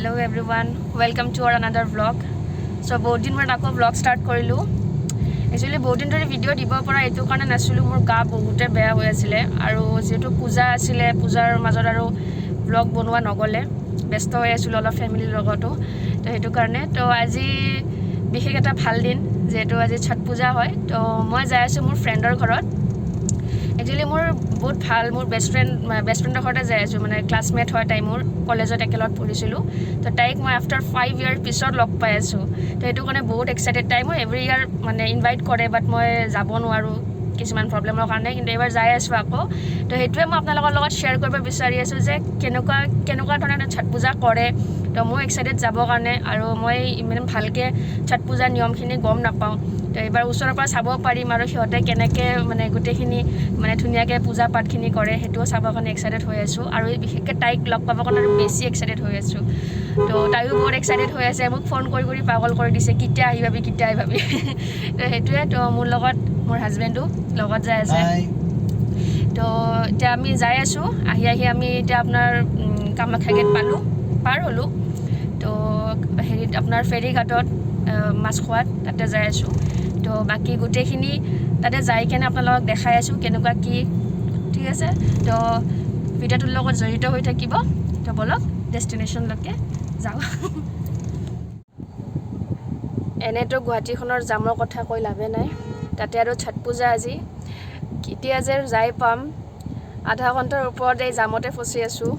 Hello everyone, welcome to our another vlog. So বহুত দিন মই আকৌ vlog start কৰিলো. Actually বহুত দিন ধৰি ভিডিও দিব পৰা এটো কাৰণে নাছিলো, মোৰ গা বহুতে বেয়া হৈ আছিল আৰু যেটো পূজা আছিল, পূজাৰ মাজত আৰু vlog বনোৱা নগলে, ব্যস্ত হৈ আছিল অলপ ফ্যামিলিৰ লগতো। তো হেতু কাৰণে তো আজি বিশেষ এটা ভাল দিন, যেটো আজি ছট পূজা হয়। তো মই যাই আছো মোৰ ফ্ৰেণ্ডৰ ঘৰত। Actually মোৰ বহুত ভাল, মোৰ বেষ্ট ফ্ৰেণ্ডৰ ঘৰতে যাই আছো, মানে ক্লাসমেট হয় তাই, মোৰ কলেজত একেলগ পঢ়িছিলো। তো তাইক মই আফটাৰ 5 ইয়াৰ পিছত লগ পাই আছো। তো হেতু কাৰণে বহুত এক্সাইটেড। তাই মই এভৰি ইয়াৰ মানে ইনভাইট কৰে, বাট মই যাব নোৱাৰো কিছুমান প্ৰবলেমৰ কাৰণে, কিন্তু এবাৰ যাই আছো আকৌ। তো হেতুৱে মই আপোনালোকৰ লগত শেয়াৰ কৰিব বিচাৰি আছো যে কেনেকুৱা ধৰণে ছট পূজা কৰে। তো মই এক্সাইটেড যাব কাৰণে, আৰু মই ইমান ভালকে ছট পূজা নিয়মখিনি গম নাপাওঁ। তো এবাৰ ওচৰৰ পৰা চাব পাৰিম আৰু সিহঁতে কেনেকৈ মানে গোটেইখিনি মানে ধুনীয়াকৈ পূজা পাঠখিনি কৰে, সেইটোও চাবৰ কাৰণে এক্সাইটেড হৈ আছোঁ। আৰু বিশেষকৈ তাইক লগ পাবৰ কাৰণে বেছি এক্সাইটেড হৈ আছোঁ। তো তাইও বহুত এক্সাইটেড হৈ আছে, মোক ফোন কৰি পাগল কৰি দিছে, কেতিয়া আহিবি তো সেইটোৱে। তো মোৰ লগত মোৰ হাজবেণ্ডো লগত যাই আছে। তো এতিয়া আমি যাই আছোঁ, আহি আমি এতিয়া আপোনাৰ কামাখ্যা গেট পাৰ হ'লোঁ। তো হেৰিত আপোনাৰ ফেৰী ঘাটত মাছখোৱাত তাতে যাই আছোঁ। তো বাকি গোটেইখিনি তাতে যাই কেনে আপোনালোকক দেখাই আছোঁ কেনেকুৱা কি, ঠিক আছে। তো ভিডিঅ'টোৰ লগত জড়িত হৈ থাকিব। তো বলক ডেষ্টিনেশ্যনলৈকে যাওঁ। এনেতো গুৱাহাটীখনৰ জামৰ কথা কৈ লাভে নাই, তাতে আৰু ছট পূজা আজি কেতিয়া যে যাই পাম, আধা ঘণ্টাৰ ওপৰত এই জামতে ফচি আছোঁ।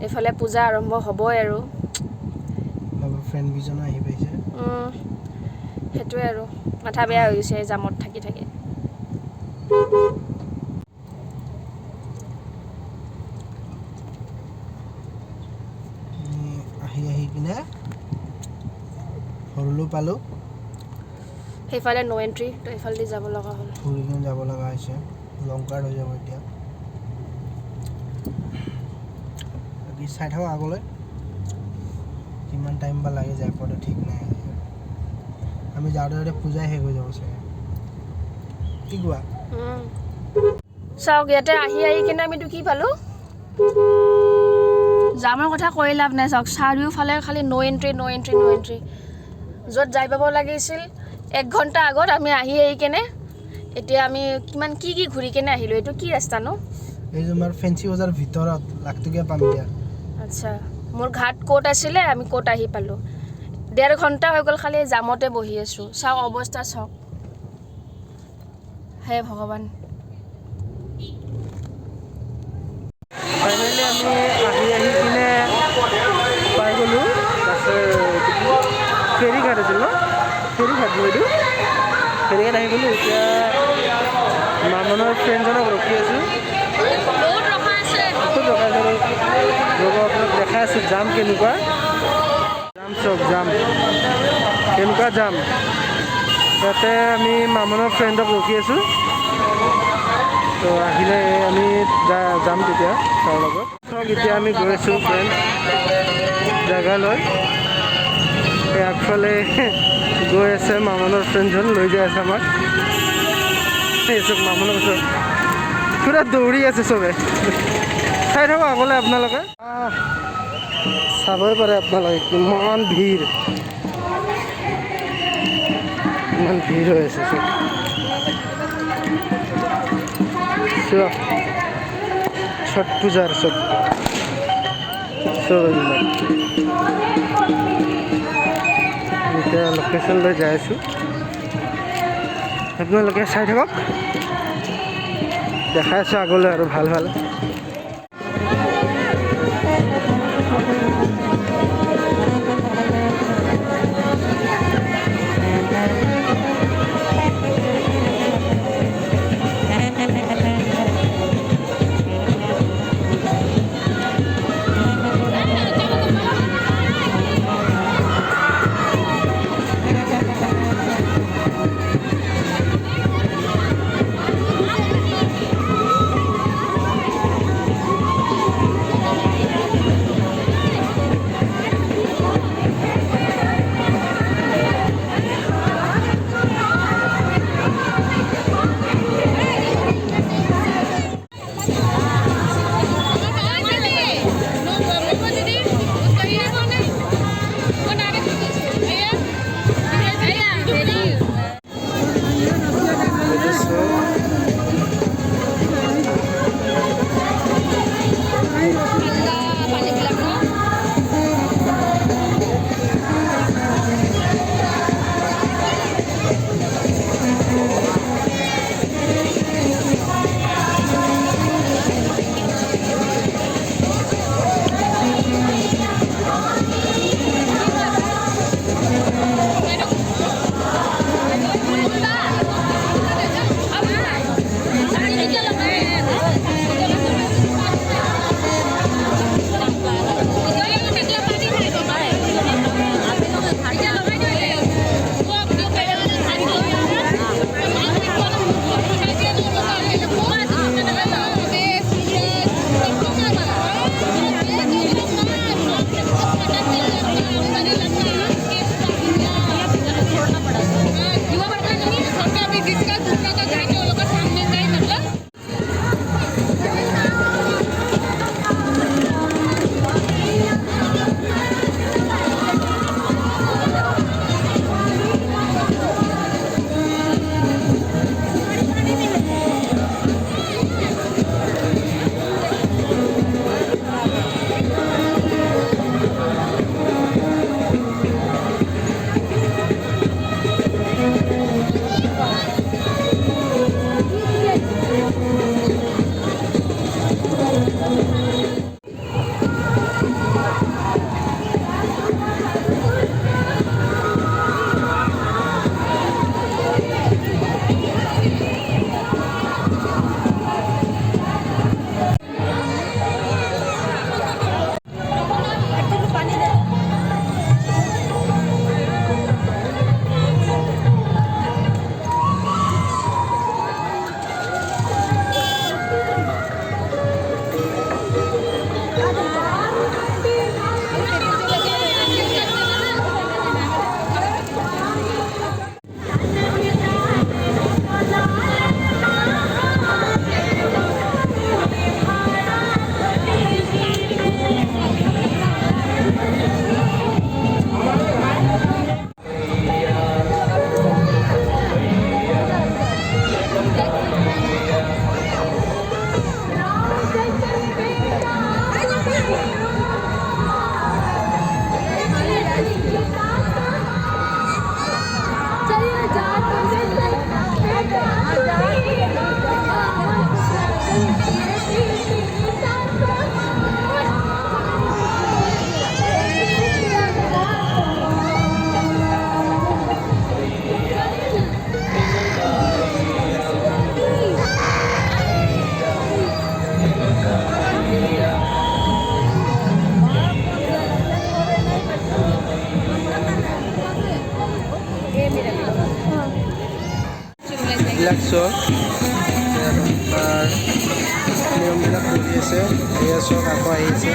এইফালে পূজা আৰম্ভ হ'বই আৰু ফ্ৰেণ্ড বিজন আহি পাইছে। সেইটোৱে আৰু মাথা বেয়া হৈ গৈছে এই জামত থাকি আহি কিনে সৰুলো পালোঁ, সেইফালে নো এণ্ট্ৰি, তো এইফালেদি যাব লগা হ'ল, ঘূৰি কিনে যাব লগা হৈছে। লং কাৰ্ড হৈ যাব এতিয়া। বাকী চাই থাকক আগলৈ, কিমান টাইম বা লাগে যায় পোৱাটো ঠিক নাই। আমি যাওঁতে পূজাই শেষ হৈ যাব চাগে, কি কোৱা? চাওক ইয়াতে আহি কিনে আমিতো কি পালোঁ, জামৰ কথা কৈ লাভ নাই। চাওক চাৰিওফালে খালি নো এণ্ট্ৰি। য'ত যাই পাব লাগিছিল 1 ঘণ্টা আগত আমি আহি কেনে এতিয়া আমি কিমান কি ঘূৰি কেনে আহিলোঁ। এইটো কি ৰাস্তা নো? এই তোমাৰ ফেঞ্চি বজাৰ ভিতৰত লাগতগীয়া পাম দিয়া। আচ্ছা, মোৰ ঘাট ক'ত আছিলে, আমি ক'ত আহি পালোঁ। 1.5 ঘণ্টা হৈ গ'ল খালি জামতে বহি আছোঁ। চাওক অৱস্থা চাওক, হে ভগৱান। ফাইনেলি আমি আহি কিনে পাই গ'লোঁ। ফেৰী ঘাট আছিল ন, ফেৰী ঘাট এইটো, ফেৰী ঘাট আহি গ'লোঁ। এতিয়া মামনৰ ফ্ৰেণ্ডজনক ৰখি আছোঁ, বহুত ৰখাইছে। ৰ'ব আপোনাক দেখাই আছোঁ জাম কেনেকুৱা, জাম কেনেকুৱা জাম। ইয়াতে আমি মামনৰ ফ্ৰেণ্ডক ৰখি আছোঁ। তো আহিলে আমি যাম তেতিয়া তাৰ লগত। এতিয়া আমি গৈ আছোঁ ফ্ৰেণ্ড জেগালৈ। আগফালে গৈ আছে মামনৰ ফ্ৰেণ্ডজন, লৈ যাই আছে আমাক। চব মামনৰ ওচৰত পুৰা দৌৰি আছে চবে, চাই থাকক আগলৈ আপোনালোকে। চাবই পাৰে আপোনালোকে কিমান ভিৰ হৈ আছে চব। ছট পূজাৰ চব এতিয়া লোকেশ্যনলৈ যাই আছোঁ, আপোনালোকে চাই থাকক, দেখাই আছোঁ আগলৈ আৰু ভাল। চল তাৰ নিয়মবিলাক কৰি আছে এয়া চব আকৌ আহিছে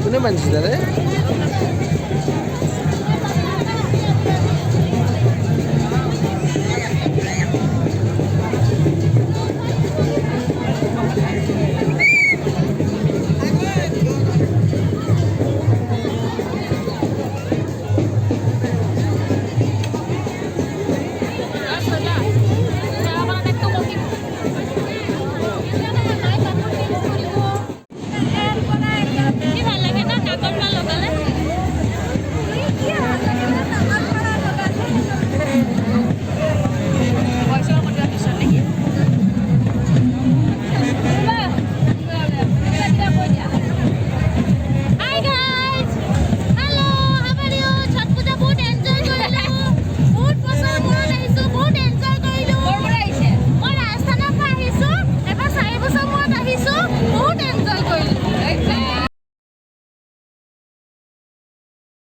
কোনে বান্ধিছে তাৰে